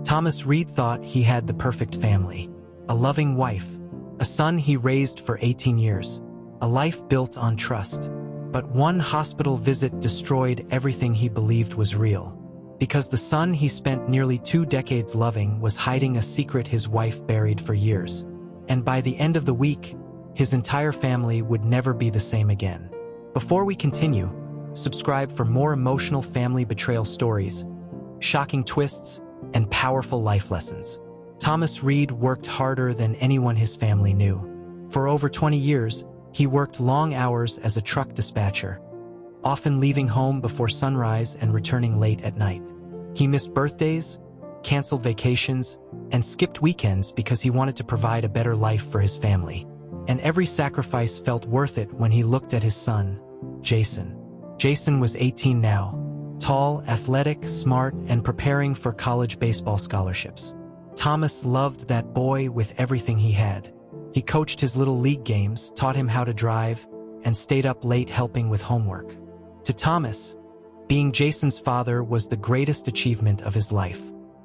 Thomas Reed thought he had the perfect family, a loving wife, a son he raised for 18 years, a life built on trust. But one hospital visit destroyed everything he believed was real, because the son he spent nearly 2 decades loving was hiding a secret his wife buried for years. And by the end of the week, his entire family would never be the same again. Before we continue, subscribe for more emotional family betrayal stories, shocking twists, and powerful life lessons. Thomas Reed worked harder than anyone his family knew. For over 20 years, he worked long hours as a truck dispatcher, often leaving home before sunrise and returning late at night. He missed birthdays, canceled vacations, and skipped weekends because he wanted to provide a better life for his family. And every sacrifice felt worth it when he looked at his son, Jason. Jason was 18 now, tall, athletic, smart, and preparing for college baseball scholarships. Thomas loved that boy with everything he had. He coached his little league games, taught him how to drive, and stayed up late helping with homework. To Thomas, being Jason's father was the greatest achievement of his life.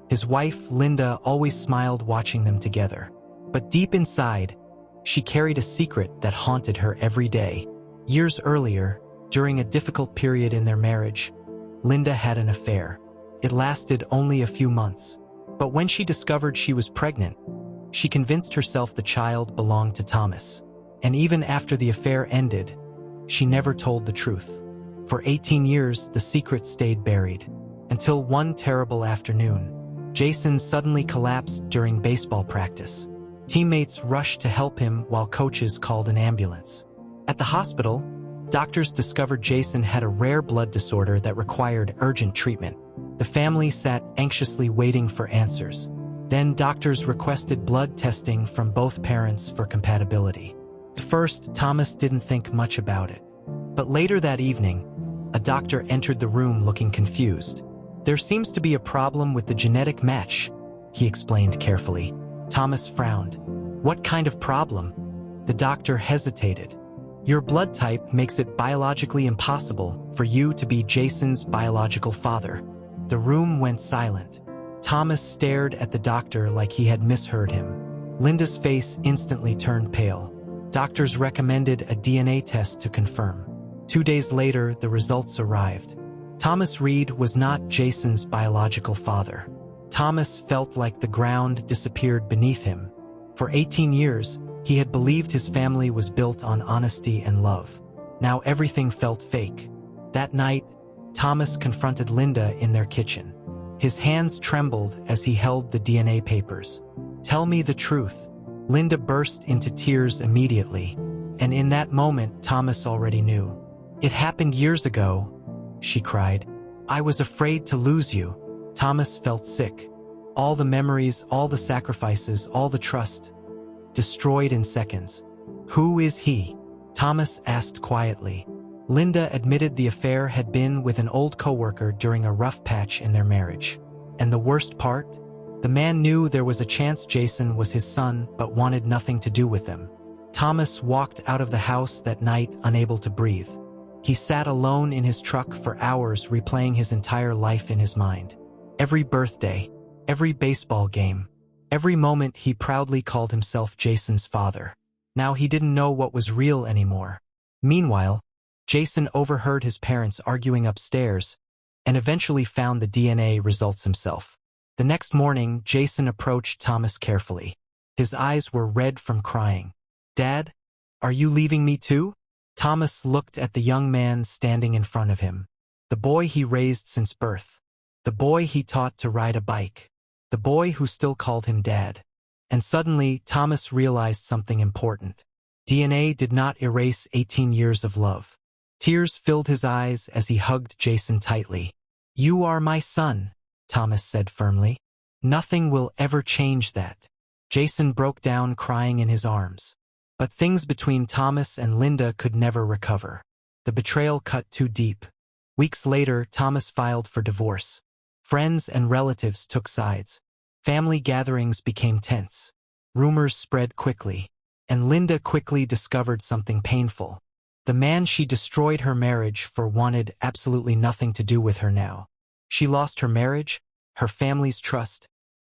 His wife, Linda, always smiled watching them together. But deep inside, she carried a secret that haunted her every day. Years earlier, during a difficult period in their marriage, Linda had an affair. It lasted only a few months. But when she discovered she was pregnant, she convinced herself the child belonged to Thomas. And even after the affair ended, she never told the truth. For 18 years, the secret stayed buried. Until one terrible afternoon, Jason suddenly collapsed during baseball practice. Teammates rushed to help him while coaches called an ambulance. At the hospital, doctors discovered Jason had a rare blood disorder that required urgent treatment. The family sat anxiously waiting for answers. Then doctors requested blood testing from both parents for compatibility. At first, Thomas didn't think much about it. But later that evening, a doctor entered the room looking confused. "There seems to be a problem with the genetic match," he explained carefully. Thomas frowned. "What kind of problem?" The doctor hesitated. "Your blood type makes it biologically impossible for you to be Jason's biological father." The room went silent. Thomas stared at the doctor like he had misheard him. Linda's face instantly turned pale. Doctors recommended a DNA test to confirm. 2 days later, the results arrived. Thomas Reed was not Jason's biological father. Thomas felt like the ground disappeared beneath him. For 18 years, he had believed his family was built on honesty and love. Now everything felt fake. That night, Thomas confronted Linda in their kitchen. His hands trembled as he held the DNA papers. "Tell me the truth." Linda burst into tears immediately, and in that moment, Thomas already knew. "It happened years ago," she cried. "I was afraid to lose you." Thomas felt sick. All the memories, all the sacrifices, all the trust, destroyed in seconds. "Who is he?" Thomas asked quietly. Linda admitted the affair had been with an old coworker during a rough patch in their marriage. And the worst part? The man knew there was a chance Jason was his son but wanted nothing to do with them. Thomas walked out of the house that night unable to breathe. He sat alone in his truck for hours replaying his entire life in his mind. Every birthday, every baseball game, every moment he proudly called himself Jason's father. Now he didn't know what was real anymore. Meanwhile, Jason overheard his parents arguing upstairs and eventually found the DNA results himself. The next morning, Jason approached Thomas carefully. His eyes were red from crying. "Dad, are you leaving me too?" Thomas looked at the young man standing in front of him. The boy he raised since birth. The boy he taught to ride a bike. The boy who still called him Dad. And suddenly, Thomas realized something important. DNA did not erase 18 years of love. Tears filled his eyes as he hugged Jason tightly. "You are my son," Thomas said firmly. "Nothing will ever change that." Jason broke down crying in his arms. But things between Thomas and Linda could never recover. The betrayal cut too deep. Weeks later, Thomas filed for divorce. Friends and relatives took sides. Family gatherings became tense. Rumors spread quickly. And Linda quickly discovered something painful. The man she destroyed her marriage for wanted absolutely nothing to do with her now. She lost her marriage, her family's trust,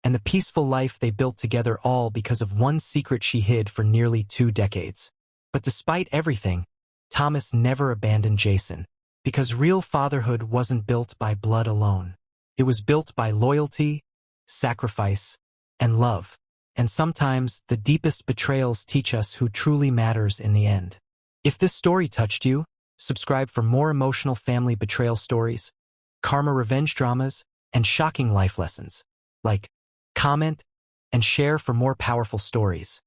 and the peaceful life they built together, all because of one secret she hid for nearly 2 decades. But despite everything, Thomas never abandoned Jason, because real fatherhood wasn't built by blood alone. It was built by loyalty, sacrifice, and love. And sometimes the deepest betrayals teach us who truly matters in the end. If this story touched you, subscribe for more emotional family betrayal stories, karma revenge dramas, and shocking life lessons. Like, comment, and share for more powerful stories.